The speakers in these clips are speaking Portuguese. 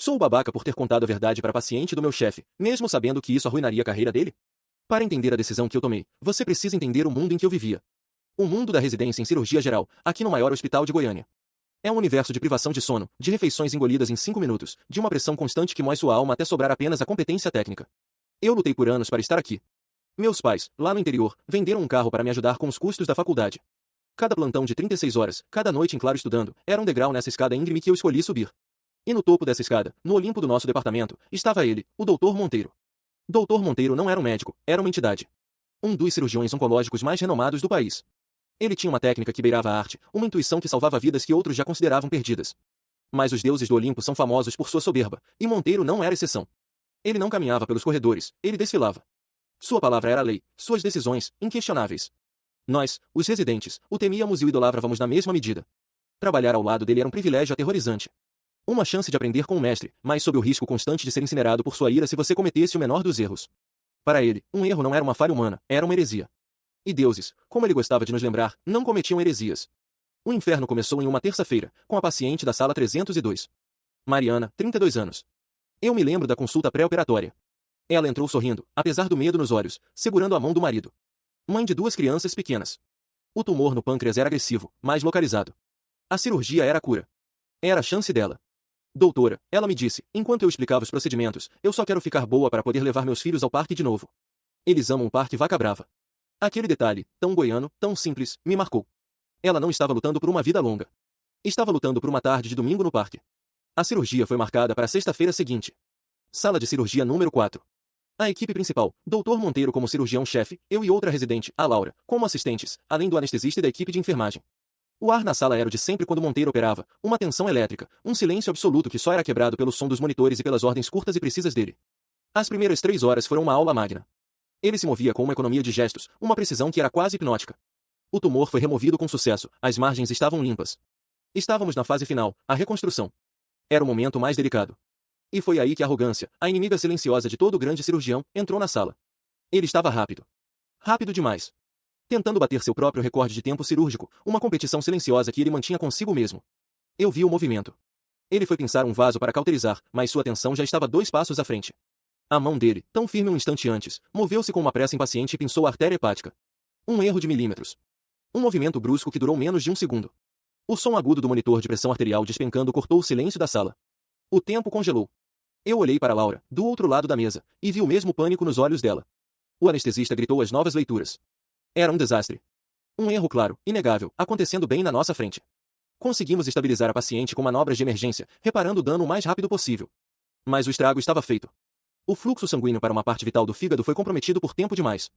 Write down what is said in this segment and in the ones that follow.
Sou babaca por ter contado a verdade para a paciente do meu chefe, mesmo sabendo que isso arruinaria a carreira dele? Para entender a decisão que eu tomei, você precisa entender o mundo em que eu vivia. O mundo da residência em cirurgia geral, aqui no maior hospital de Goiânia. É um universo de privação de sono, de refeições engolidas em 5 minutos, de uma pressão constante que moe sua alma até sobrar apenas a competência técnica. Eu lutei por anos para estar aqui. Meus pais, lá no interior, venderam um carro para me ajudar com os custos da faculdade. Cada plantão de 36 horas, cada noite em claro estudando, era um degrau nessa escada íngreme que eu escolhi subir. E no topo dessa escada, no Olimpo do nosso departamento, estava ele, o Dr. Monteiro. Dr. Monteiro não era um médico, era uma entidade. Um dos cirurgiões oncológicos mais renomados do país. Ele tinha uma técnica que beirava a arte, uma intuição que salvava vidas que outros já consideravam perdidas. Mas os deuses do Olimpo são famosos por sua soberba, e Monteiro não era exceção. Ele não caminhava pelos corredores, ele desfilava. Sua palavra era lei, suas decisões, inquestionáveis. Nós, os residentes, o temíamos e o idolatrávamos na mesma medida. Trabalhar ao lado dele era um privilégio aterrorizante. Uma chance de aprender com o mestre, mas sob o risco constante de ser incinerado por sua ira se você cometesse o menor dos erros. Para ele, um erro não era uma falha humana, era uma heresia. E deuses, como ele gostava de nos lembrar, não cometiam heresias. O inferno começou em uma terça-feira, com a paciente da sala 302. Mariana, 32 anos. Eu me lembro da consulta pré-operatória. Ela entrou sorrindo, apesar do medo nos olhos, segurando a mão do marido. Mãe de 2 crianças pequenas. O tumor no pâncreas era agressivo, mas localizado. A cirurgia era a cura. Era a chance dela. Doutora, ela me disse, enquanto eu explicava os procedimentos, eu só quero ficar boa para poder levar meus filhos ao parque de novo. Eles amam o parque Vaca Brava. Aquele detalhe, tão goiano, tão simples, me marcou. Ela não estava lutando por uma vida longa. Estava lutando por uma tarde de domingo no parque. A cirurgia foi marcada para a sexta-feira seguinte. Sala de cirurgia número 4. A equipe principal, Dr. Monteiro como cirurgião-chefe, eu e outra residente, a Laura, como assistentes, além do anestesista e da equipe de enfermagem. O ar na sala era o de sempre quando Monteiro operava, uma tensão elétrica, um silêncio absoluto que só era quebrado pelo som dos monitores e pelas ordens curtas e precisas dele. As primeiras 3 horas foram uma aula magna. Ele se movia com uma economia de gestos, uma precisão que era quase hipnótica. O tumor foi removido com sucesso, as margens estavam limpas. Estávamos na fase final, a reconstrução. Era o momento mais delicado. E foi aí que a arrogância, a inimiga silenciosa de todo grande cirurgião, entrou na sala. Ele estava rápido. Rápido demais. Tentando bater seu próprio recorde de tempo cirúrgico, uma competição silenciosa que ele mantinha consigo mesmo. Eu vi o movimento. Ele foi pinçar um vaso para cauterizar, mas sua atenção já estava 2 passos à frente. A mão dele, tão firme um instante antes, moveu-se com uma pressa impaciente e pinçou a artéria hepática. Um erro de milímetros. Um movimento brusco que durou menos de 1 segundo. O som agudo do monitor de pressão arterial despencando cortou o silêncio da sala. O tempo congelou. Eu olhei para Laura, do outro lado da mesa, e vi o mesmo pânico nos olhos dela. O anestesista gritou as novas leituras. Era um desastre. Um erro claro, inegável, acontecendo bem na nossa frente. Conseguimos estabilizar a paciente com manobras de emergência, reparando o dano o mais rápido possível. Mas o estrago estava feito. O fluxo sanguíneo para uma parte vital do fígado foi comprometido por tempo demais.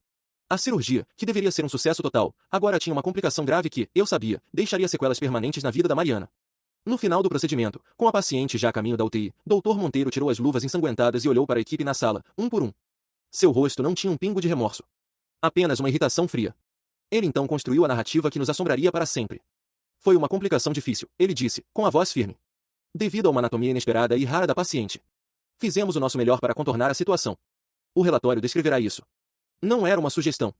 A cirurgia, que deveria ser um sucesso total, agora tinha uma complicação grave que, eu sabia, deixaria sequelas permanentes na vida da Mariana. No final do procedimento, com a paciente já a caminho da UTI, Dr. Monteiro tirou as luvas ensanguentadas e olhou para a equipe na sala, um por um. Seu rosto não tinha um pingo de remorso. Apenas uma irritação fria. Ele então construiu a narrativa que nos assombraria para sempre. Foi uma complicação difícil, ele disse, com a voz firme. Devido a uma anatomia inesperada e rara da paciente. Fizemos o nosso melhor para contornar a situação. O relatório descreverá isso. Não era uma sugestão.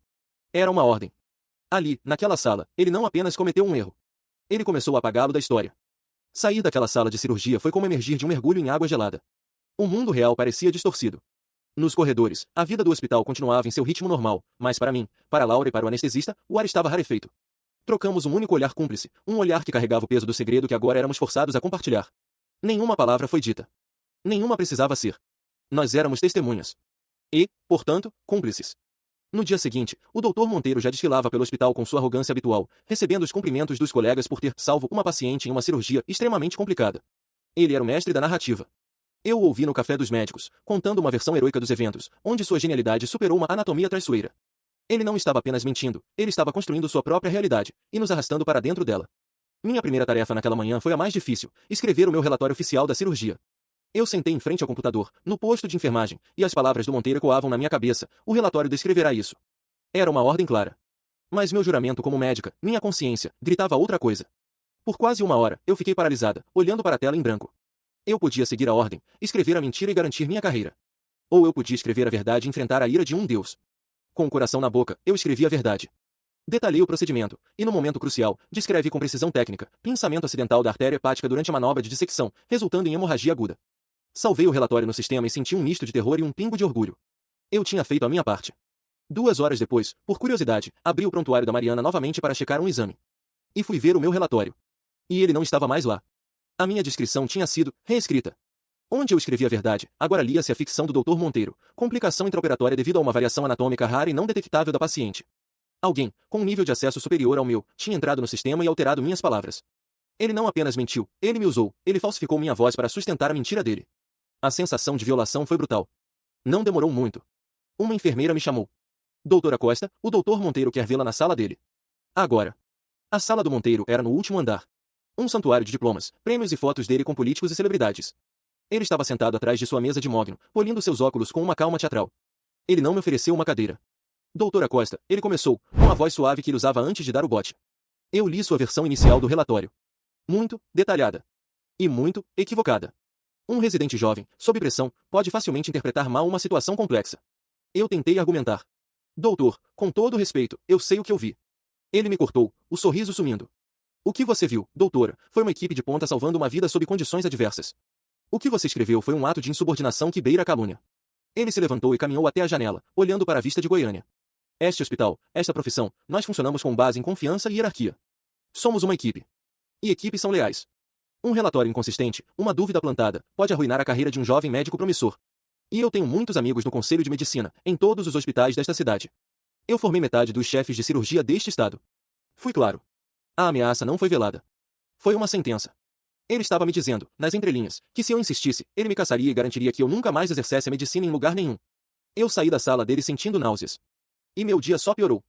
Era uma ordem. Ali, naquela sala, ele não apenas cometeu um erro. Ele começou a apagá-lo da história. Sair daquela sala de cirurgia foi como emergir de um mergulho em água gelada. O mundo real parecia distorcido. Nos corredores, a vida do hospital continuava em seu ritmo normal, mas para mim, para Laura e para o anestesista, o ar estava rarefeito. Trocamos um único olhar cúmplice, um olhar que carregava o peso do segredo que agora éramos forçados a compartilhar. Nenhuma palavra foi dita. Nenhuma precisava ser. Nós éramos testemunhas. E, portanto, cúmplices. No dia seguinte, o Dr. Monteiro já desfilava pelo hospital com sua arrogância habitual, recebendo os cumprimentos dos colegas por ter salvo uma paciente em uma cirurgia extremamente complicada. Ele era o mestre da narrativa. Eu o ouvi no Café dos Médicos, contando uma versão heroica dos eventos, onde sua genialidade superou uma anatomia traiçoeira. Ele não estava apenas mentindo, ele estava construindo sua própria realidade, e nos arrastando para dentro dela. Minha primeira tarefa naquela manhã foi a mais difícil, escrever o meu relatório oficial da cirurgia. Eu sentei em frente ao computador, no posto de enfermagem, e as palavras do Monteiro ecoavam na minha cabeça, o relatório descreverá isso. Era uma ordem clara. Mas meu juramento como médica, minha consciência, gritava outra coisa. Por quase 1 hora, eu fiquei paralisada, olhando para a tela em branco. Eu podia seguir a ordem, escrever a mentira e garantir minha carreira. Ou eu podia escrever a verdade e enfrentar a ira de um deus. Com o coração na boca, eu escrevi a verdade. Detalhei o procedimento, e no momento crucial, descrevi com precisão técnica, pinçamento acidental da artéria hepática durante a manobra de dissecção, resultando em hemorragia aguda. Salvei o relatório no sistema e senti um misto de terror e um pingo de orgulho. Eu tinha feito a minha parte. 2 horas depois, por curiosidade, abri o prontuário da Mariana novamente para checar um exame. E fui ver o meu relatório. E ele não estava mais lá. A minha descrição tinha sido reescrita. Onde eu escrevi a verdade, agora lia-se a ficção do Dr. Monteiro, complicação intraoperatória devido a uma variação anatômica rara e não detectável da paciente. Alguém, com um nível de acesso superior ao meu, tinha entrado no sistema e alterado minhas palavras. Ele não apenas mentiu, ele me usou, ele falsificou minha voz para sustentar a mentira dele. A sensação de violação foi brutal. Não demorou muito. Uma enfermeira me chamou. Doutora Costa, o Dr. Monteiro quer vê-la na sala dele. Agora. A sala do Monteiro era no último andar. Um santuário de diplomas, prêmios e fotos dele com políticos e celebridades. Ele estava sentado atrás de sua mesa de mogno, polindo seus óculos com uma calma teatral. Ele não me ofereceu uma cadeira. Doutora Costa, ele começou, com a voz suave que ele usava antes de dar o bote. Eu li sua versão inicial do relatório. Muito detalhada. E muito equivocada. Um residente jovem, sob pressão, pode facilmente interpretar mal uma situação complexa. Eu tentei argumentar. Doutor, com todo respeito, eu sei o que eu vi. Ele me cortou, o sorriso sumindo. O que você viu, doutora, foi uma equipe de ponta salvando uma vida sob condições adversas. O que você escreveu foi um ato de insubordinação que beira a calúnia. Ele se levantou e caminhou até a janela, olhando para a vista de Goiânia. Este hospital, esta profissão, nós funcionamos com base em confiança e hierarquia. Somos uma equipe. E equipes são leais. Um relatório inconsistente, uma dúvida plantada, pode arruinar a carreira de um jovem médico promissor. E eu tenho muitos amigos no Conselho de Medicina, em todos os hospitais desta cidade. Eu formei metade dos chefes de cirurgia deste estado. Fui claro. A ameaça não foi velada. Foi uma sentença. Ele estava me dizendo, nas entrelinhas, que se eu insistisse, ele me caçaria e garantiria que eu nunca mais exercesse a medicina em lugar nenhum. Eu saí da sala dele sentindo náuseas. E meu dia só piorou.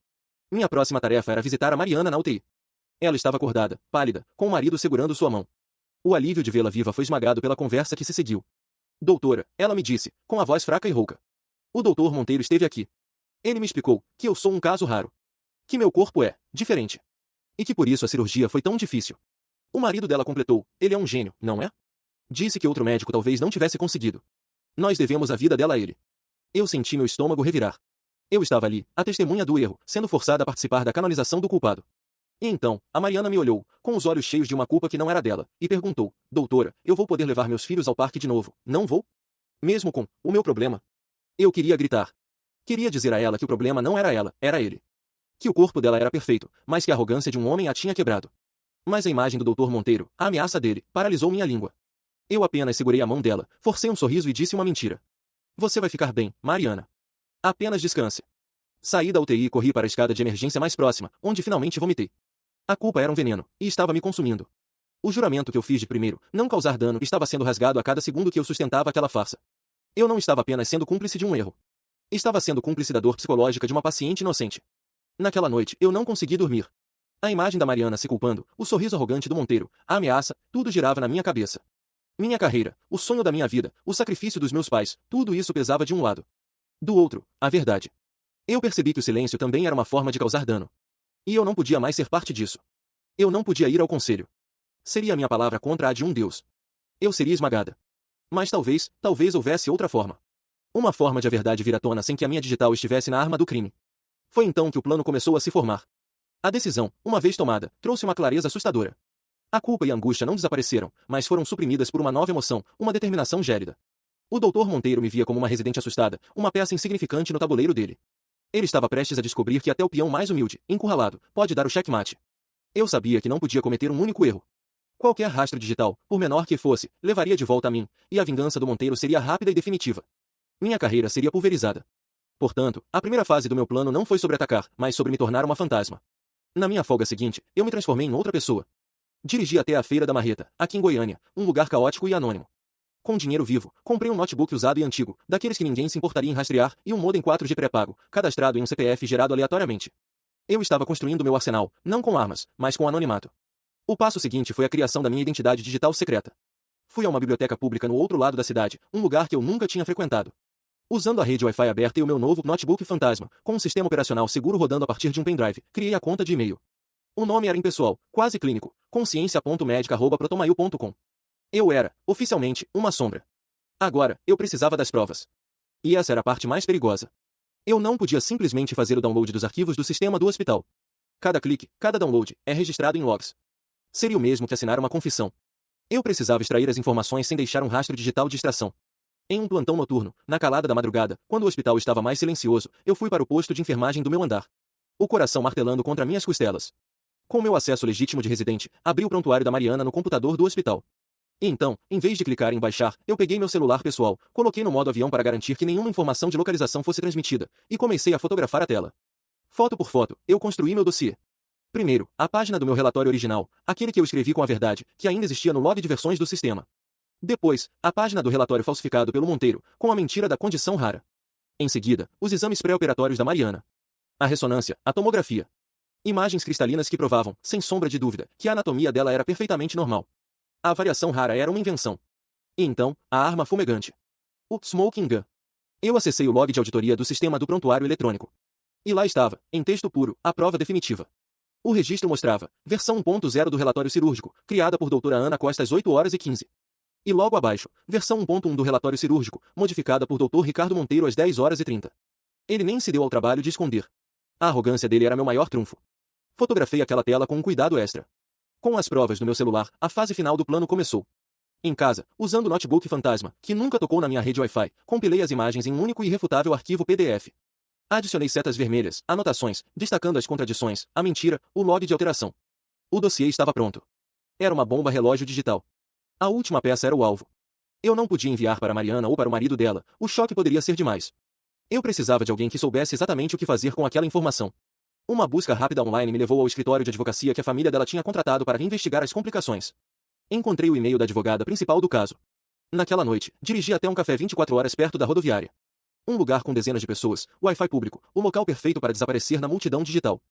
Minha próxima tarefa era visitar a Mariana na UTI. Ela estava acordada, pálida, com o marido segurando sua mão. O alívio de vê-la viva foi esmagado pela conversa que se seguiu. Doutora, ela me disse, com a voz fraca e rouca. O doutor Monteiro esteve aqui. Ele me explicou que eu sou um caso raro. Que meu corpo é diferente. E que por isso a cirurgia foi tão difícil. O marido dela completou, ele é um gênio, não é? Disse que outro médico talvez não tivesse conseguido. Nós devemos a vida dela a ele. Eu senti meu estômago revirar. Eu estava ali, a testemunha do erro, sendo forçada a participar da canonização do culpado. E então, a Mariana me olhou, com os olhos cheios de uma culpa que não era dela, e perguntou, doutora, eu vou poder levar meus filhos ao parque de novo, não vou? Mesmo com o meu problema? Eu queria gritar. Queria dizer a ela que o problema não era ela, era ele. Que o corpo dela era perfeito, mas que a arrogância de um homem a tinha quebrado. Mas a imagem do Dr. Monteiro, a ameaça dele, paralisou minha língua. Eu apenas segurei a mão dela, forcei um sorriso e disse uma mentira. Você vai ficar bem, Mariana. Apenas descanse. Saí da UTI e corri para a escada de emergência mais próxima, onde finalmente vomitei. A culpa era um veneno, e estava me consumindo. O juramento que eu fiz de primeiro, não causar dano, estava sendo rasgado a cada segundo que eu sustentava aquela farsa. Eu não estava apenas sendo cúmplice de um erro. Estava sendo cúmplice da dor psicológica de uma paciente inocente. Naquela noite, eu não consegui dormir. A imagem da Mariana se culpando, o sorriso arrogante do Monteiro, a ameaça, tudo girava na minha cabeça. Minha carreira, o sonho da minha vida, o sacrifício dos meus pais, tudo isso pesava de um lado. Do outro, a verdade. Eu percebi que o silêncio também era uma forma de causar dano. E eu não podia mais ser parte disso. Eu não podia ir ao conselho. Seria a minha palavra contra a de um Deus. Eu seria esmagada. Mas talvez houvesse outra forma. Uma forma de a verdade vir à tona sem que a minha digital estivesse na arma do crime. Foi então que o plano começou a se formar. A decisão, uma vez tomada, trouxe uma clareza assustadora. A culpa e a angústia não desapareceram, mas foram suprimidas por uma nova emoção, uma determinação gélida. O Dr. Monteiro me via como uma residente assustada, uma peça insignificante no tabuleiro dele. Ele estava prestes a descobrir que até o peão mais humilde, encurralado, pode dar o checkmate. Eu sabia que não podia cometer um único erro. Qualquer rastro digital, por menor que fosse, levaria de volta a mim, e a vingança do Monteiro seria rápida e definitiva. Minha carreira seria pulverizada. Portanto, a primeira fase do meu plano não foi sobre atacar, mas sobre me tornar uma fantasma. Na minha folga seguinte, eu me transformei em outra pessoa. Dirigi até a Feira da Marreta, aqui em Goiânia, um lugar caótico e anônimo. Com dinheiro vivo, comprei um notebook usado e antigo, daqueles que ninguém se importaria em rastrear, e um modem 4G pré-pago, cadastrado em um CPF gerado aleatoriamente. Eu estava construindo meu arsenal, não com armas, mas com anonimato. O passo seguinte foi a criação da minha identidade digital secreta. Fui a uma biblioteca pública no outro lado da cidade, um lugar que eu nunca tinha frequentado. Usando a rede Wi-Fi aberta e o meu novo notebook fantasma, com um sistema operacional seguro rodando a partir de um pendrive, criei a conta de e-mail. O nome era impessoal, quase clínico, consciência.medica@protomail.com. Eu era, oficialmente, uma sombra. Agora, eu precisava das provas. E essa era a parte mais perigosa. Eu não podia simplesmente fazer o download dos arquivos do sistema do hospital. Cada clique, cada download, é registrado em logs. Seria o mesmo que assinar uma confissão. Eu precisava extrair as informações sem deixar um rastro digital de extração. Em um plantão noturno, na calada da madrugada, quando o hospital estava mais silencioso, eu fui para o posto de enfermagem do meu andar. O coração martelando contra minhas costelas. Com meu acesso legítimo de residente, abri o prontuário da Mariana no computador do hospital. E então, em vez de clicar em baixar, eu peguei meu celular pessoal, coloquei no modo avião para garantir que nenhuma informação de localização fosse transmitida, e comecei a fotografar a tela. Foto por foto, eu construí meu dossiê. Primeiro, a página do meu relatório original, aquele que eu escrevi com a verdade, que ainda existia no log de versões do sistema. Depois, a página do relatório falsificado pelo Monteiro, com a mentira da condição rara. Em seguida, os exames pré-operatórios da Mariana. A ressonância, a tomografia. Imagens cristalinas que provavam, sem sombra de dúvida, que a anatomia dela era perfeitamente normal. A variação rara era uma invenção. E então, a arma fumegante. O Smoking Gun. Eu acessei o log de auditoria do sistema do prontuário eletrônico. E lá estava, em texto puro, a prova definitiva. O registro mostrava, versão 1.0 do relatório cirúrgico, criada por doutora Ana Costa às 8h15. E logo abaixo, versão 1.1 do relatório cirúrgico, modificada por Dr. Ricardo Monteiro às 10h30. Ele nem se deu ao trabalho de esconder. A arrogância dele era meu maior trunfo. Fotografei aquela tela com um cuidado extra. Com as provas do meu celular, a fase final do plano começou. Em casa, usando o notebook fantasma, que nunca tocou na minha rede Wi-Fi, compilei as imagens em um único e irrefutável arquivo PDF. Adicionei setas vermelhas, anotações, destacando as contradições, a mentira, o log de alteração. O dossiê estava pronto. Era uma bomba relógio digital. A última peça era o alvo. Eu não podia enviar para Mariana ou para o marido dela, o choque poderia ser demais. Eu precisava de alguém que soubesse exatamente o que fazer com aquela informação. Uma busca rápida online me levou ao escritório de advocacia que a família dela tinha contratado para investigar as complicações. Encontrei o e-mail da advogada principal do caso. Naquela noite, dirigi até um café 24 horas perto da rodoviária. Um lugar com dezenas de pessoas, Wi-Fi público, o local perfeito para desaparecer na multidão digital.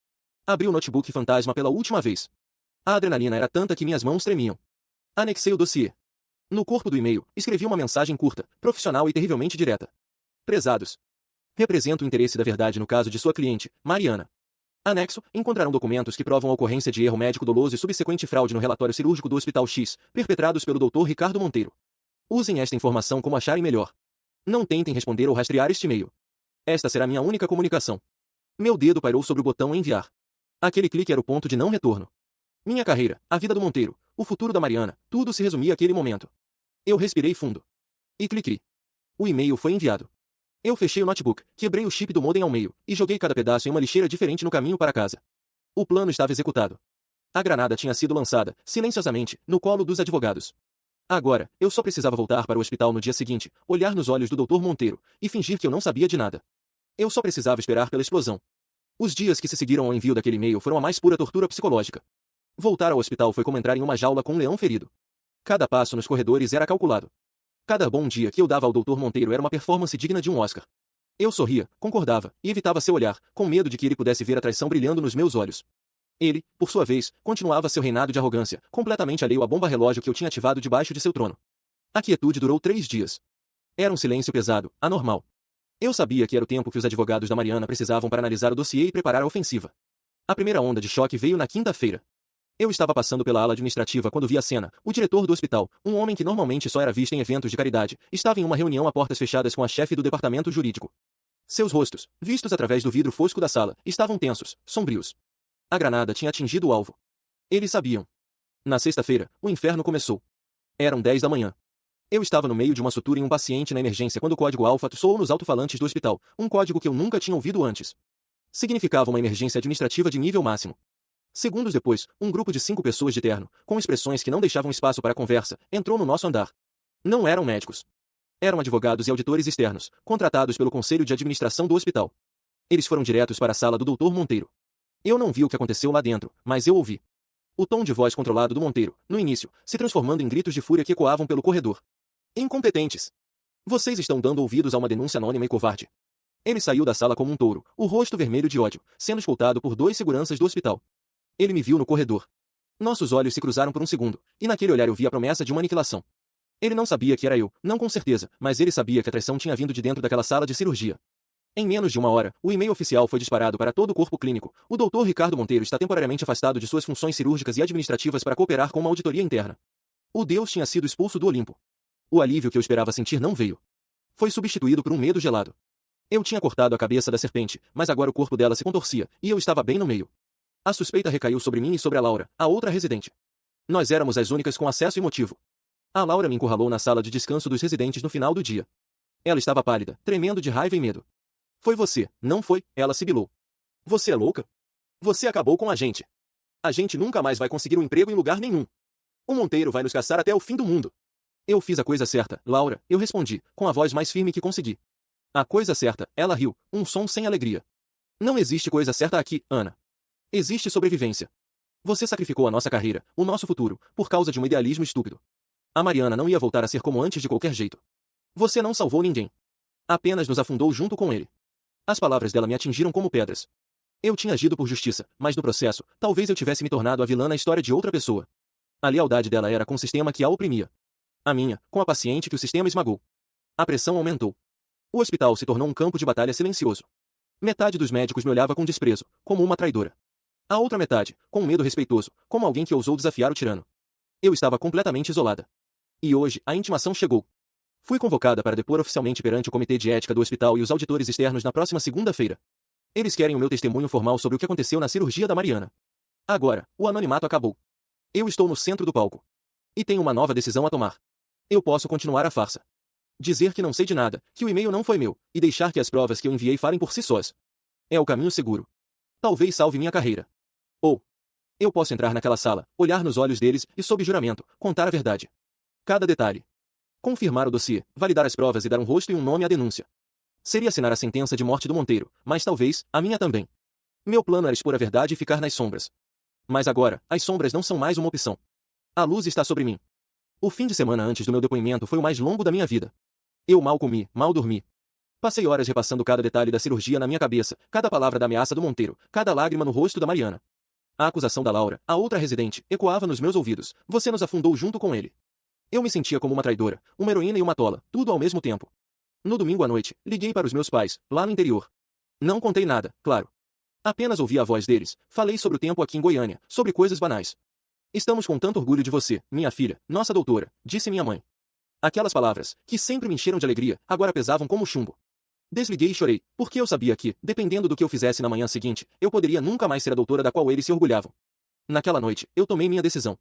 Abri o notebook fantasma pela última vez. A adrenalina era tanta que minhas mãos tremiam. Anexei o dossiê. No corpo do e-mail, escrevi uma mensagem curta, profissional e terrivelmente direta. Prezados. Represento o interesse da verdade no caso de sua cliente, Mariana. Anexo, encontrarão documentos que provam a ocorrência de erro médico doloso e subsequente fraude no relatório cirúrgico do Hospital X, perpetrados pelo Dr. Ricardo Monteiro. Usem esta informação como acharem melhor. Não tentem responder ou rastrear este e-mail. Esta será minha única comunicação. Meu dedo pairou sobre o botão enviar. Aquele clique era o ponto de não retorno. Minha carreira, a vida do Monteiro, o futuro da Mariana, tudo se resumia àquele momento. Eu respirei fundo. E cliquei. O e-mail foi enviado. Eu fechei o notebook, quebrei o chip do modem ao meio, e joguei cada pedaço em uma lixeira diferente no caminho para casa. O plano estava executado. A granada tinha sido lançada, silenciosamente, no colo dos advogados. Agora, eu só precisava voltar para o hospital no dia seguinte, olhar nos olhos do Dr. Monteiro, e fingir que eu não sabia de nada. Eu só precisava esperar pela explosão. Os dias que se seguiram ao envio daquele e-mail foram a mais pura tortura psicológica. Voltar ao hospital foi como entrar em uma jaula com um leão ferido. Cada passo nos corredores era calculado. Cada bom dia que eu dava ao Dr. Monteiro era uma performance digna de um Oscar. Eu sorria, concordava, e evitava seu olhar, com medo de que ele pudesse ver a traição brilhando nos meus olhos. Ele, por sua vez, continuava seu reinado de arrogância, completamente alheio à bomba relógio que eu tinha ativado debaixo de seu trono. A quietude durou 3 dias. Era um silêncio pesado, anormal. Eu sabia que era o tempo que os advogados da Mariana precisavam para analisar o dossiê e preparar a ofensiva. A primeira onda de choque veio na quinta-feira. Eu estava passando pela ala administrativa quando vi a cena. O diretor do hospital, um homem que normalmente só era visto em eventos de caridade, estava em uma reunião a portas fechadas com a chefe do departamento jurídico. Seus rostos, vistos através do vidro fosco da sala, estavam tensos, sombrios. A granada tinha atingido o alvo. Eles sabiam. Na sexta-feira, o inferno começou. Eram 10 da manhã. Eu estava no meio de uma sutura em um paciente na emergência quando o código alfa soou nos alto-falantes do hospital, um código que eu nunca tinha ouvido antes. Significava uma emergência administrativa de nível máximo. Segundos depois, um grupo de 5 pessoas de terno, com expressões que não deixavam espaço para conversa, entrou no nosso andar. Não eram médicos. Eram advogados e auditores externos, contratados pelo conselho de administração do hospital. Eles foram diretos para a sala do Dr. Monteiro. Eu não vi o que aconteceu lá dentro, mas eu ouvi. O tom de voz controlado do Monteiro, no início, se transformando em gritos de fúria que ecoavam pelo corredor. Incompetentes! Vocês estão dando ouvidos a uma denúncia anônima e covarde. Ele saiu da sala como um touro, o rosto vermelho de ódio, sendo escoltado por 2 seguranças do hospital. Ele me viu no corredor. Nossos olhos se cruzaram por um segundo, e naquele olhar eu vi a promessa de uma aniquilação. Ele não sabia que era eu, não com certeza, mas ele sabia que a traição tinha vindo de dentro daquela sala de cirurgia. Em menos de 1 hora, o e-mail oficial foi disparado para todo o corpo clínico. O Dr. Ricardo Monteiro está temporariamente afastado de suas funções cirúrgicas e administrativas para cooperar com uma auditoria interna. O Deus tinha sido expulso do Olimpo. O alívio que eu esperava sentir não veio. Foi substituído por um medo gelado. Eu tinha cortado a cabeça da serpente, mas agora o corpo dela se contorcia, e eu estava bem no meio. A suspeita recaiu sobre mim e sobre a Laura, a outra residente. Nós éramos as únicas com acesso e motivo. A Laura me encurralou na sala de descanso dos residentes no final do dia. Ela estava pálida, tremendo de raiva e medo. Foi você, não foi? Ela sibilou. Você é louca? Você acabou com a gente. A gente nunca mais vai conseguir um emprego em lugar nenhum. O Monteiro vai nos caçar até o fim do mundo. Eu fiz a coisa certa, Laura, eu respondi, com a voz mais firme que consegui. A coisa certa, ela riu, um som sem alegria. Não existe coisa certa aqui, Ana. Existe sobrevivência. Você sacrificou a nossa carreira, o nosso futuro, por causa de um idealismo estúpido. A Mariana não ia voltar a ser como antes de qualquer jeito. Você não salvou ninguém. Apenas nos afundou junto com ele. As palavras dela me atingiram como pedras. Eu tinha agido por justiça, mas no processo, talvez eu tivesse me tornado a vilã na história de outra pessoa. A lealdade dela era com o sistema que a oprimia. A minha, com a paciente que o sistema esmagou. A pressão aumentou. O hospital se tornou um campo de batalha silencioso. Metade dos médicos me olhava com desprezo, como uma traidora. A outra metade, com um medo respeitoso, como alguém que ousou desafiar o tirano. Eu estava completamente isolada. E hoje, a intimação chegou. Fui convocada para depor oficialmente perante o comitê de ética do hospital e os auditores externos na próxima segunda-feira. Eles querem o meu testemunho formal sobre o que aconteceu na cirurgia da Mariana. Agora, o anonimato acabou. Eu estou no centro do palco. E tenho uma nova decisão a tomar. Eu posso continuar a farsa. Dizer que não sei de nada, que o e-mail não foi meu, e deixar que as provas que eu enviei falem por si sós. É o caminho seguro. Talvez salve minha carreira. Ou eu posso entrar naquela sala, olhar nos olhos deles e, sob juramento, contar a verdade. Cada detalhe. Confirmar o dossiê, validar as provas e dar um rosto e um nome à denúncia. Seria assinar a sentença de morte do Monteiro, mas talvez, a minha também. Meu plano era expor a verdade e ficar nas sombras. Mas agora, as sombras não são mais uma opção. A luz está sobre mim. O fim de semana antes do meu depoimento foi o mais longo da minha vida. Eu mal comi, mal dormi. Passei horas repassando cada detalhe da cirurgia na minha cabeça, cada palavra da ameaça do Monteiro, cada lágrima no rosto da Mariana. A acusação da Laura, a outra residente, ecoava nos meus ouvidos. Você nos afundou junto com ele. Eu me sentia como uma traidora, uma heroína e uma tola, tudo ao mesmo tempo. No domingo à noite, liguei para os meus pais, lá no interior. Não contei nada, claro. Apenas ouvi a voz deles, falei sobre o tempo aqui em Goiânia, sobre coisas banais. Estamos com tanto orgulho de você, minha filha, nossa doutora, disse minha mãe. Aquelas palavras, que sempre me encheram de alegria, agora pesavam como chumbo. Desliguei e chorei, porque eu sabia que, dependendo do que eu fizesse na manhã seguinte, eu poderia nunca mais ser a doutora da qual eles se orgulhavam. Naquela noite, eu tomei minha decisão.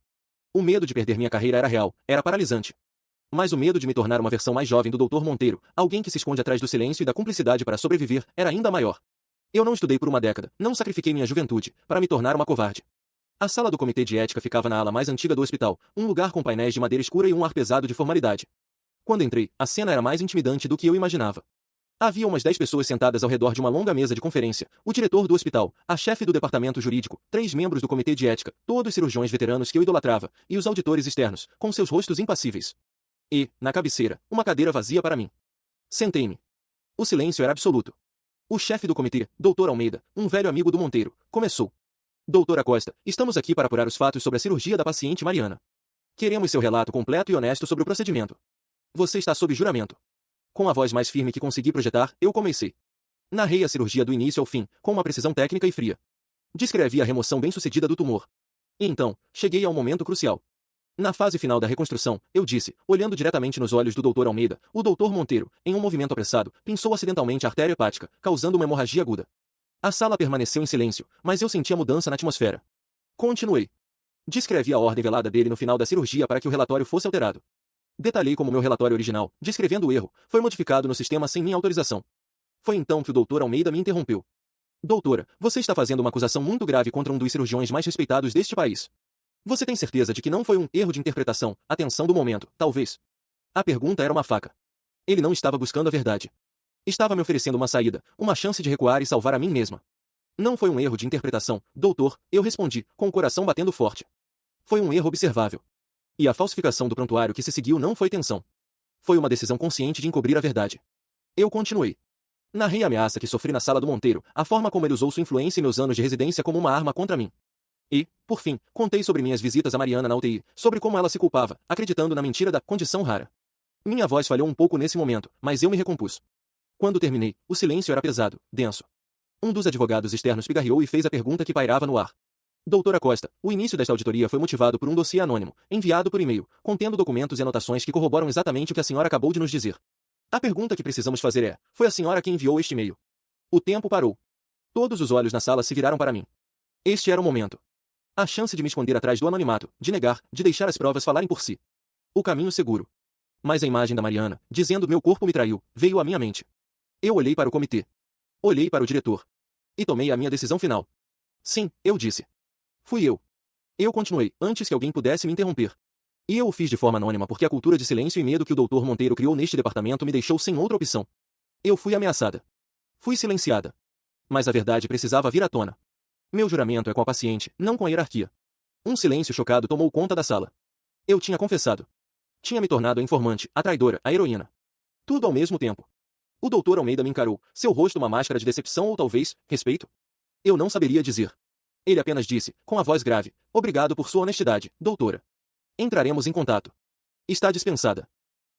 O medo de perder minha carreira era real, era paralisante. Mas o medo de me tornar uma versão mais jovem do Dr. Monteiro, alguém que se esconde atrás do silêncio e da cumplicidade para sobreviver, era ainda maior. Eu não estudei por uma década, não sacrifiquei minha juventude, para me tornar uma covarde. A sala do comitê de ética ficava na ala mais antiga do hospital, um lugar com painéis de madeira escura e um ar pesado de formalidade. Quando entrei, a cena era mais intimidante do que eu imaginava. Havia umas 10 pessoas sentadas ao redor de uma longa mesa de conferência, o diretor do hospital, a chefe do departamento jurídico, 3 membros do comitê de ética, todos cirurgiões veteranos que eu idolatrava, e os auditores externos, com seus rostos impassíveis. E, na cabeceira, uma cadeira vazia para mim. Sentei-me. O silêncio era absoluto. O chefe do comitê, Dr. Almeida, um velho amigo do Monteiro, começou. Doutora Costa, estamos aqui para apurar os fatos sobre a cirurgia da paciente Mariana. Queremos seu relato completo e honesto sobre o procedimento. Você está sob juramento. Com a voz mais firme que consegui projetar, eu comecei. Narrei a cirurgia do início ao fim, com uma precisão técnica e fria. Descrevi a remoção bem-sucedida do tumor. E então, cheguei ao momento crucial. Na fase final da reconstrução, eu disse, olhando diretamente nos olhos do Dr. Almeida, o Dr. Monteiro, em um movimento apressado, pinçou acidentalmente a artéria hepática, causando uma hemorragia aguda. A sala permaneceu em silêncio, mas eu senti a mudança na atmosfera. Continuei. Descrevi a ordem velada dele no final da cirurgia para que o relatório fosse alterado. Detalhei como meu relatório original, descrevendo o erro, foi modificado no sistema sem minha autorização. Foi então que o Dr. Almeida me interrompeu. Doutora, você está fazendo uma acusação muito grave contra um dos cirurgiões mais respeitados deste país. Você tem certeza de que não foi um erro de interpretação, a tensão do momento, talvez? A pergunta era uma faca. Ele não estava buscando a verdade. Estava me oferecendo uma saída, uma chance de recuar e salvar a mim mesma. Não foi um erro de interpretação, doutor, eu respondi, com o coração batendo forte. Foi um erro observável. E a falsificação do prontuário que se seguiu não foi tensão. Foi uma decisão consciente de encobrir a verdade. Eu continuei. Narrei a ameaça que sofri na sala do Monteiro, a forma como ele usou sua influência em meus anos de residência como uma arma contra mim. E, por fim, contei sobre minhas visitas a Mariana na UTI, sobre como ela se culpava, acreditando na mentira da condição rara. Minha voz falhou um pouco nesse momento, mas eu me recompus. Quando terminei, o silêncio era pesado, denso. Um dos advogados externos pigarreou e fez a pergunta que pairava no ar. Doutora Costa, o início desta auditoria foi motivado por um dossiê anônimo, enviado por e-mail, contendo documentos e anotações que corroboram exatamente o que a senhora acabou de nos dizer. A pergunta que precisamos fazer é, foi a senhora quem enviou este e-mail? O tempo parou. Todos os olhos na sala se viraram para mim. Este era o momento. A chance de me esconder atrás do anonimato, de negar, de deixar as provas falarem por si. O caminho seguro. Mas a imagem da Mariana, dizendo meu corpo me traiu, veio à minha mente. Eu olhei para o comitê. Olhei para o diretor. E tomei a minha decisão final. Sim, eu disse. Fui eu. Eu continuei, antes que alguém pudesse me interromper. E eu o fiz de forma anônima porque a cultura de silêncio e medo que o Dr. Monteiro criou neste departamento me deixou sem outra opção. Eu fui ameaçada. Fui silenciada. Mas a verdade precisava vir à tona. Meu juramento é com a paciente, não com a hierarquia. Um silêncio chocado tomou conta da sala. Eu tinha confessado. Tinha me tornado a informante, a traidora, a heroína. Tudo ao mesmo tempo. O Dr. Almeida me encarou, seu rosto uma máscara de decepção ou talvez, respeito? Eu não saberia dizer. Ele apenas disse, com a voz grave, obrigado por sua honestidade, doutora. Entraremos em contato. Está dispensada.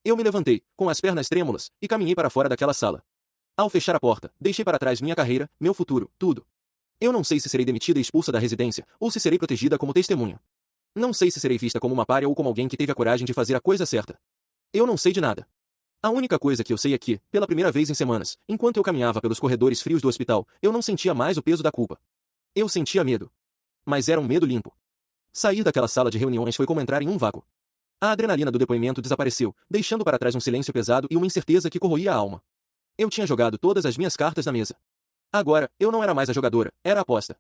Eu me levantei, com as pernas trêmulas, e caminhei para fora daquela sala. Ao fechar a porta, deixei para trás minha carreira, meu futuro, tudo. Eu não sei se serei demitida e expulsa da residência, ou se serei protegida como testemunha. Não sei se serei vista como uma pária ou como alguém que teve a coragem de fazer a coisa certa. Eu não sei de nada. A única coisa que eu sei é que, pela primeira vez em semanas, enquanto eu caminhava pelos corredores frios do hospital, eu não sentia mais o peso da culpa. Eu sentia medo. Mas era um medo limpo. Sair daquela sala de reuniões foi como entrar em um vácuo. A adrenalina do depoimento desapareceu, deixando para trás um silêncio pesado e uma incerteza que corroía a alma. Eu tinha jogado todas as minhas cartas na mesa. Agora, eu não era mais a jogadora, era a aposta.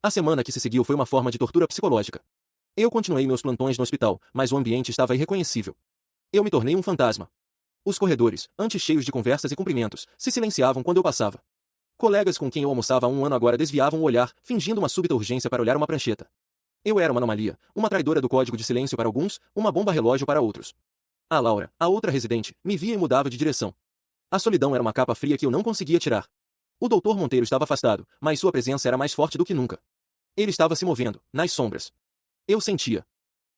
A semana que se seguiu foi uma forma de tortura psicológica. Eu continuei meus plantões no hospital, mas o ambiente estava irreconhecível. Eu me tornei um fantasma. Os corredores, antes cheios de conversas e cumprimentos, se silenciavam quando eu passava. Colegas com quem eu almoçava há um ano agora desviavam o olhar, fingindo uma súbita urgência para olhar uma prancheta. Eu era uma anomalia, uma traidora do código de silêncio para alguns, uma bomba relógio para outros. A Laura, a outra residente, me via e mudava de direção. A solidão era uma capa fria que eu não conseguia tirar. O Dr. Monteiro estava afastado, mas sua presença era mais forte do que nunca. Ele estava se movendo, nas sombras. Eu sentia.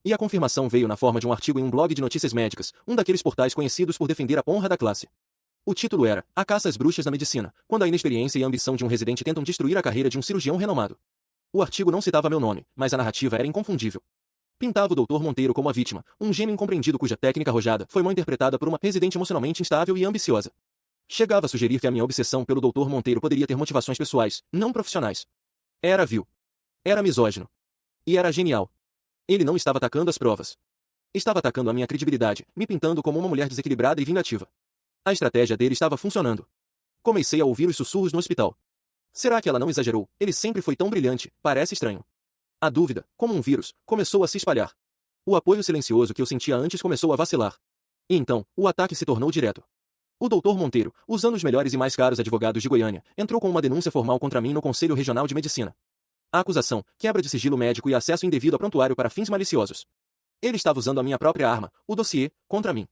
E a confirmação veio na forma de um artigo em um blog de notícias médicas, um daqueles portais conhecidos por defender a honra da classe. O título era A Caça às Bruxas na Medicina, quando a inexperiência e a ambição de um residente tentam destruir a carreira de um cirurgião renomado. O artigo não citava meu nome, mas a narrativa era inconfundível. Pintava o Dr. Monteiro como a vítima, um gênio incompreendido cuja técnica arrojada foi mal interpretada por uma residente emocionalmente instável e ambiciosa. Chegava a sugerir que a minha obsessão pelo Dr. Monteiro poderia ter motivações pessoais, não profissionais. Era vil. Era misógino. E era genial. Ele não estava atacando as provas. Estava atacando a minha credibilidade, me pintando como uma mulher desequilibrada e vingativa. A estratégia dele estava funcionando. Comecei a ouvir os sussurros no hospital. Será que ela não exagerou? Ele sempre foi tão brilhante, parece estranho. A dúvida, como um vírus, começou a se espalhar. O apoio silencioso que eu sentia antes começou a vacilar. E então, o ataque se tornou direto. O Dr. Monteiro, usando os melhores e mais caros advogados de Goiânia, entrou com uma denúncia formal contra mim no Conselho Regional de Medicina. A acusação, quebra de sigilo médico e acesso indevido a prontuário para fins maliciosos. Ele estava usando a minha própria arma, o dossiê, contra mim.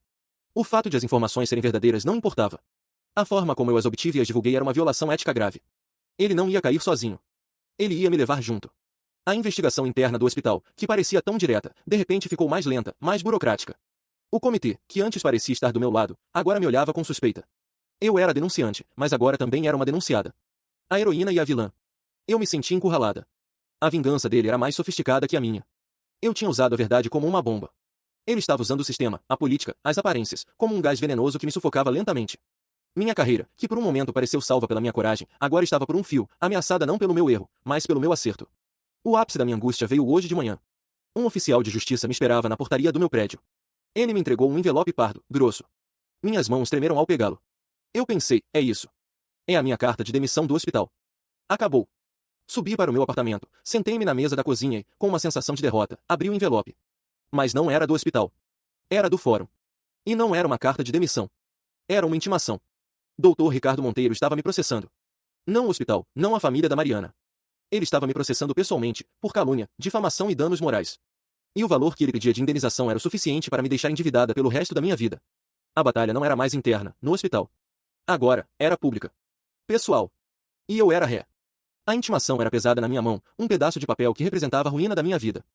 O fato de as informações serem verdadeiras não importava. A forma como eu as obtive e as divulguei era uma violação ética grave. Ele não ia cair sozinho. Ele ia me levar junto. A investigação interna do hospital, que parecia tão direta, de repente ficou mais lenta, mais burocrática. O comitê, que antes parecia estar do meu lado, agora me olhava com suspeita. Eu era a denunciante, mas agora também era uma denunciada. A heroína e a vilã. Eu me senti encurralada. A vingança dele era mais sofisticada que a minha. Eu tinha usado a verdade como uma bomba. Ele estava usando o sistema, a política, as aparências, como um gás venenoso que me sufocava lentamente. Minha carreira, que por um momento pareceu salva pela minha coragem, agora estava por um fio, ameaçada não pelo meu erro, mas pelo meu acerto. O ápice da minha angústia veio hoje de manhã. Um oficial de justiça me esperava na portaria do meu prédio. Ele me entregou um envelope pardo, grosso. Minhas mãos tremeram ao pegá-lo. Eu pensei, é isso. É a minha carta de demissão do hospital. Acabou. Subi para o meu apartamento, sentei-me na mesa da cozinha e, com uma sensação de derrota, abri o envelope. Mas não era do hospital. Era do fórum. E não era uma carta de demissão. Era uma intimação. Dr. Ricardo Monteiro estava me processando. Não o hospital, não a família da Mariana. Ele estava me processando pessoalmente, por calúnia, difamação e danos morais. E o valor que ele pedia de indenização era o suficiente para me deixar endividada pelo resto da minha vida. A batalha não era mais interna, no hospital. Agora, era pública. Pessoal. E eu era ré. A intimação era pesada na minha mão, um pedaço de papel que representava a ruína da minha vida.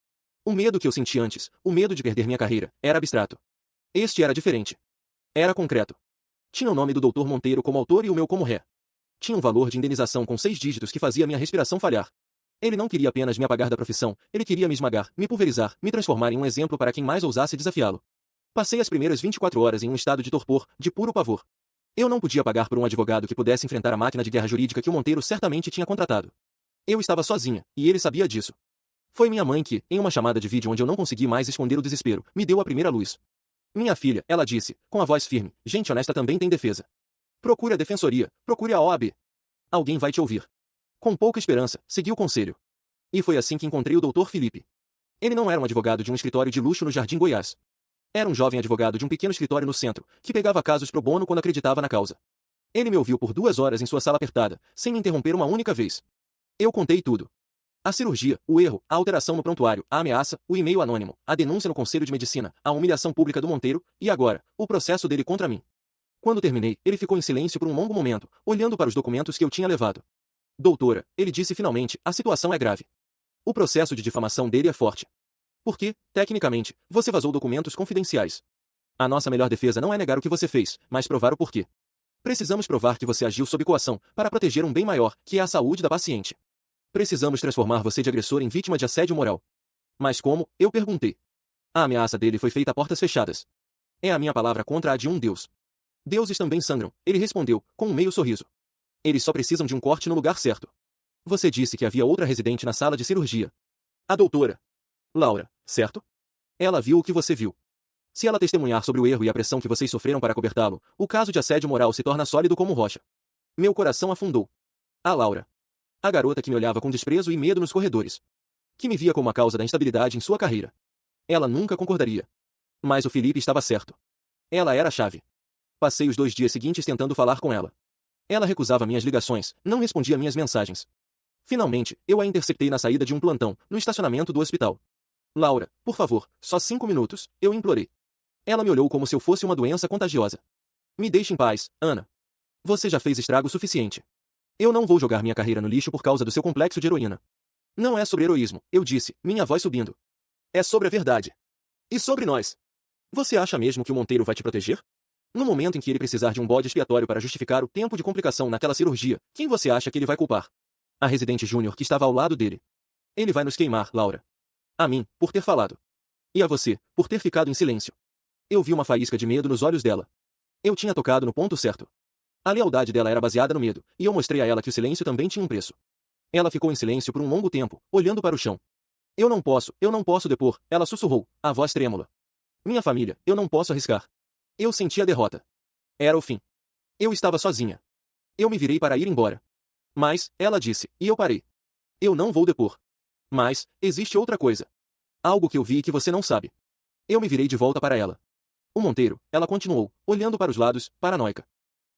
O medo que eu senti antes, o medo de perder minha carreira, era abstrato. Este era diferente. Era concreto. Tinha o nome do Dr. Monteiro como autor e o meu como ré. Tinha um valor de indenização com 6 dígitos que fazia minha respiração falhar. Ele não queria apenas me apagar da profissão, ele queria me esmagar, me pulverizar, me transformar em um exemplo para quem mais ousasse desafiá-lo. Passei as primeiras 24 horas em um estado de torpor, de puro pavor. Eu não podia pagar por um advogado que pudesse enfrentar a máquina de guerra jurídica que o Monteiro certamente tinha contratado. Eu estava sozinha, e ele sabia disso. Foi minha mãe que, em uma chamada de vídeo onde eu não consegui mais esconder o desespero, me deu a primeira luz. Minha filha, ela disse, com a voz firme, gente honesta também tem defesa. Procure a defensoria, procure a OAB. Alguém vai te ouvir. Com pouca esperança, segui o conselho. E foi assim que encontrei o Dr. Felipe. Ele não era um advogado de um escritório de luxo no Jardim Goiás. Era um jovem advogado de um pequeno escritório no centro, que pegava casos pro bono quando acreditava na causa. Ele me ouviu por 2 horas em sua sala apertada, sem me interromper uma única vez. Eu contei tudo. A cirurgia, o erro, a alteração no prontuário, a ameaça, o e-mail anônimo, a denúncia no Conselho de Medicina, a humilhação pública do Monteiro, e agora, o processo dele contra mim. Quando terminei, ele ficou em silêncio por um longo momento, olhando para os documentos que eu tinha levado. Doutora, ele disse finalmente, a situação é grave. O processo de difamação dele é forte. Porque, tecnicamente, você vazou documentos confidenciais. A nossa melhor defesa não é negar o que você fez, mas provar o porquê. Precisamos provar que você agiu sob coação, para proteger um bem maior, que é a saúde da paciente. Precisamos transformar você de agressor em vítima de assédio moral. Mas como? Eu perguntei. A ameaça dele foi feita a portas fechadas. É a minha palavra contra a de um Deus. Deuses também sangram, ele respondeu, com um meio sorriso. Eles só precisam de um corte no lugar certo. Você disse que havia outra residente na sala de cirurgia. A doutora Laura, certo? Ela viu o que você viu. Se ela testemunhar sobre o erro e a pressão que vocês sofreram para cobertá-lo, o caso de assédio moral se torna sólido como rocha. Meu coração afundou. A Laura. A garota que me olhava com desprezo e medo nos corredores. Que me via como a causa da instabilidade em sua carreira. Ela nunca concordaria. Mas o Felipe estava certo. Ela era a chave. Passei os 2 dias seguintes tentando falar com ela. Ela recusava minhas ligações, não respondia minhas mensagens. Finalmente, eu a interceptei na saída de um plantão, no estacionamento do hospital. Laura, por favor, só 5 minutos, eu implorei. Ela me olhou como se eu fosse uma doença contagiosa. Me deixe em paz, Ana. Você já fez estrago suficiente. Eu não vou jogar minha carreira no lixo por causa do seu complexo de heroína. Não é sobre heroísmo, eu disse, minha voz subindo. É sobre a verdade. E sobre nós. Você acha mesmo que o Monteiro vai te proteger? No momento em que ele precisar de um bode expiatório para justificar o tempo de complicação naquela cirurgia, quem você acha que ele vai culpar? A residente júnior que estava ao lado dele. Ele vai nos queimar, Laura. A mim, por ter falado. E a você, por ter ficado em silêncio. Eu vi uma faísca de medo nos olhos dela. Eu tinha tocado no ponto certo. A lealdade dela era baseada no medo, e eu mostrei a ela que o silêncio também tinha um preço. Ela ficou em silêncio por um longo tempo, olhando para o chão. Eu não posso depor, ela sussurrou, a voz trêmula. Minha família, eu não posso arriscar. Eu senti a derrota. Era o fim. Eu estava sozinha. Eu me virei para ir embora. Mas, ela disse, e eu parei. Eu não vou depor. Mas, existe outra coisa. Algo que eu vi e que você não sabe. Eu me virei de volta para ela. O Monteiro, ela continuou, olhando para os lados, paranoica.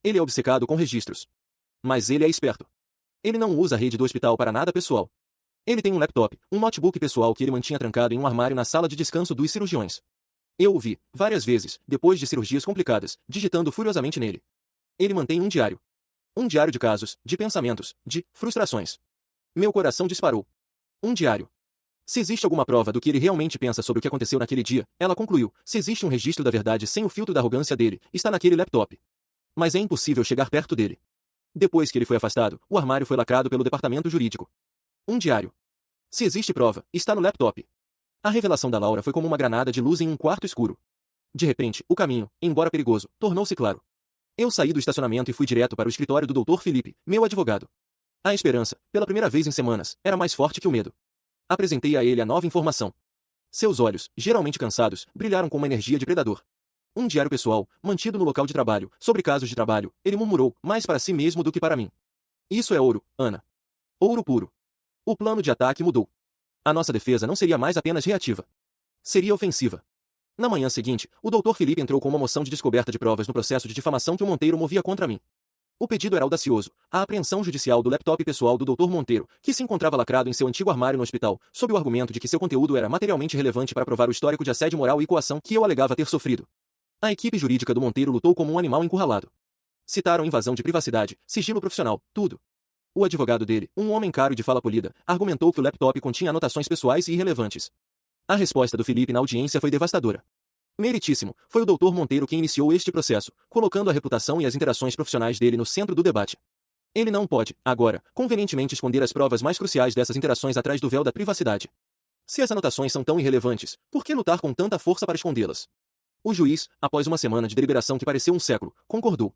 Ele é obcecado com registros. Mas ele é esperto. Ele não usa a rede do hospital para nada pessoal. Ele tem um laptop, um notebook pessoal que ele mantinha trancado em um armário na sala de descanso dos cirurgiões. Eu o vi, várias vezes, depois de cirurgias complicadas, digitando furiosamente nele. Ele mantém um diário. Um diário de casos, de pensamentos, de frustrações. Meu coração disparou. Um diário. Se existe alguma prova do que ele realmente pensa sobre o que aconteceu naquele dia, ela concluiu, se existe um registro da verdade sem o filtro da arrogância dele, está naquele laptop. Mas é impossível chegar perto dele. Depois que ele foi afastado, o armário foi lacrado pelo departamento jurídico. Um diário. Se existe prova, está no laptop. A revelação da Laura foi como uma granada de luz em um quarto escuro. De repente, o caminho, embora perigoso, tornou-se claro. Eu saí do estacionamento e fui direto para o escritório do Dr. Felipe, meu advogado. A esperança, pela primeira vez em semanas, era mais forte que o medo. Apresentei a ele a nova informação. Seus olhos, geralmente cansados, brilharam com uma energia de predador. Um diário pessoal, mantido no local de trabalho, sobre casos de trabalho, ele murmurou, mais para si mesmo do que para mim. Isso é ouro, Ana. Ouro puro. O plano de ataque mudou. A nossa defesa não seria mais apenas reativa. Seria ofensiva. Na manhã seguinte, o Dr. Felipe entrou com uma moção de descoberta de provas no processo de difamação que o Monteiro movia contra mim. O pedido era audacioso, a apreensão judicial do laptop pessoal do Dr. Monteiro, que se encontrava lacrado em seu antigo armário no hospital, sob o argumento de que seu conteúdo era materialmente relevante para provar o histórico de assédio moral e coação que eu alegava ter sofrido. A equipe jurídica do Monteiro lutou como um animal encurralado. Citaram invasão de privacidade, sigilo profissional, tudo. O advogado dele, um homem caro e de fala polida, argumentou que o laptop continha anotações pessoais e irrelevantes. A resposta do Felipe na audiência foi devastadora. Meritíssimo, foi o Dr. Monteiro quem iniciou este processo, colocando a reputação e as interações profissionais dele no centro do debate. Ele não pode, agora, convenientemente esconder as provas mais cruciais dessas interações atrás do véu da privacidade. Se as anotações são tão irrelevantes, por que lutar com tanta força para escondê-las? O juiz, após uma semana de deliberação que pareceu um século, concordou.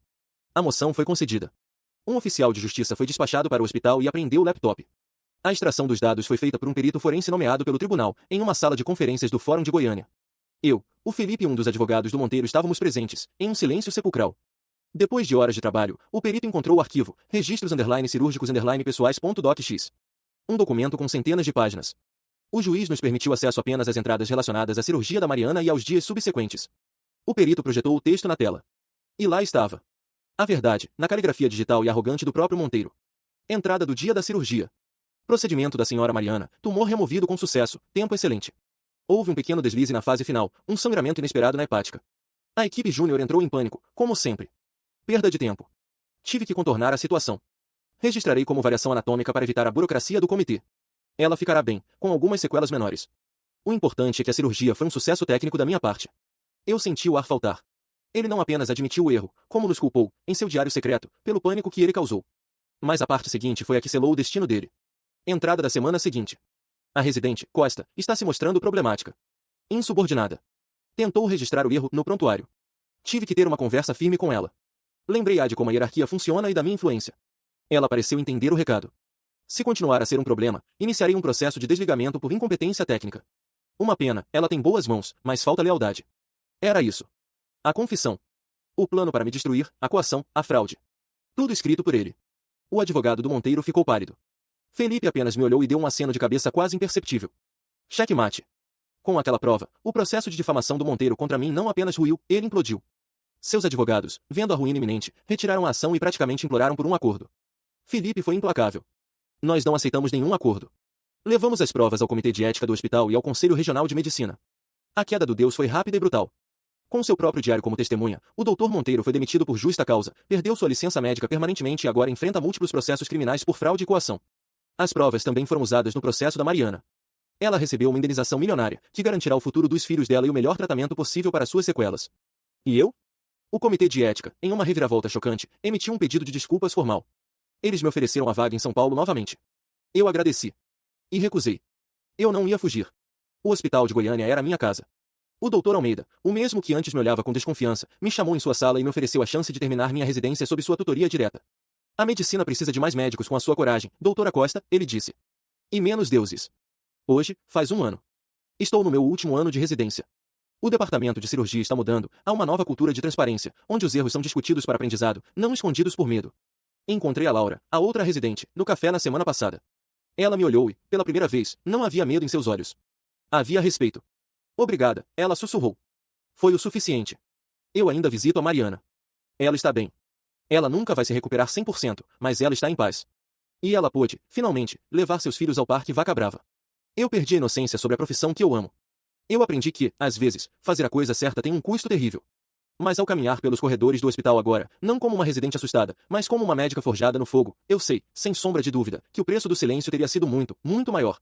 A moção foi concedida. Um oficial de justiça foi despachado para o hospital e apreendeu o laptop. A extração dos dados foi feita por um perito forense nomeado pelo tribunal, em uma sala de conferências do Fórum de Goiânia. Eu, o Felipe e um dos advogados do Monteiro estávamos presentes, em um silêncio sepulcral. Depois de horas de trabalho, o perito encontrou o arquivo, registros_cirúrgicos_pessoais.docx. Um documento com centenas de páginas. O juiz nos permitiu acesso apenas às entradas relacionadas à cirurgia da Mariana e aos dias subsequentes. O perito projetou o texto na tela. E lá estava. A verdade, na caligrafia digital e arrogante do próprio Monteiro. Entrada do dia da cirurgia. Procedimento da senhora Mariana, tumor removido com sucesso, tempo excelente. Houve um pequeno deslize na fase final, um sangramento inesperado na hepática. A equipe júnior entrou em pânico, como sempre. Perda de tempo. Tive que contornar a situação. Registrarei como variação anatômica para evitar a burocracia do comitê. Ela ficará bem, com algumas sequelas menores. O importante é que a cirurgia foi um sucesso técnico da minha parte. Eu senti o ar faltar. Ele não apenas admitiu o erro, como nos culpou, em seu diário secreto, pelo pânico que ele causou. Mas a parte seguinte foi a que selou o destino dele. Entrada da semana seguinte. A residente, Costa, está se mostrando problemática. Insubordinada. Tentou registrar o erro no prontuário. Tive que ter uma conversa firme com ela. Lembrei-a de como a hierarquia funciona e da minha influência. Ela pareceu entender o recado. Se continuar a ser um problema, iniciarei um processo de desligamento por incompetência técnica. Uma pena, ela tem boas mãos, mas falta lealdade. Era isso. A confissão. O plano para me destruir, a coação, a fraude. Tudo escrito por ele. O advogado do Monteiro ficou pálido. Felipe apenas me olhou e deu um aceno de cabeça quase imperceptível. Checkmate. Com aquela prova, o processo de difamação do Monteiro contra mim não apenas ruiu, ele implodiu. Seus advogados, vendo a ruína iminente, retiraram a ação e praticamente imploraram por um acordo. Felipe foi implacável. Nós não aceitamos nenhum acordo. Levamos as provas ao Comitê de Ética do Hospital e ao Conselho Regional de Medicina. A queda do Deus foi rápida e brutal. Com seu próprio diário como testemunha, o Dr. Monteiro foi demitido por justa causa, perdeu sua licença médica permanentemente e agora enfrenta múltiplos processos criminais por fraude e coação. As provas também foram usadas no processo da Mariana. Ela recebeu uma indenização milionária, que garantirá o futuro dos filhos dela e o melhor tratamento possível para suas sequelas. E eu? O Comitê de Ética, em uma reviravolta chocante, emitiu um pedido de desculpas formal. Eles me ofereceram a vaga em São Paulo novamente. Eu agradeci. E recusei. Eu não ia fugir. O hospital de Goiânia era minha casa. O Dr. Almeida, o mesmo que antes me olhava com desconfiança, me chamou em sua sala e me ofereceu a chance de terminar minha residência sob sua tutoria direta. A medicina precisa de mais médicos com a sua coragem, doutora Costa, ele disse. E menos deuses. Hoje, faz um ano. Estou no meu último ano de residência. O departamento de cirurgia está mudando, há uma nova cultura de transparência, onde os erros são discutidos para aprendizado, não escondidos por medo. Encontrei a Laura, a outra residente, no café na semana passada. Ela me olhou e, pela primeira vez, não havia medo em seus olhos. Havia respeito. Obrigada, ela sussurrou. Foi o suficiente. Eu ainda visito a Mariana. Ela está bem. Ela nunca vai se recuperar 100%, mas ela está em paz. E ela pôde, finalmente, levar seus filhos ao Parque Vaca Brava. Eu perdi a inocência sobre a profissão que eu amo. Eu aprendi que, às vezes, fazer a coisa certa tem um custo terrível. Mas ao caminhar pelos corredores do hospital agora, não como uma residente assustada, mas como uma médica forjada no fogo, eu sei, sem sombra de dúvida, que o preço do silêncio teria sido muito, muito maior.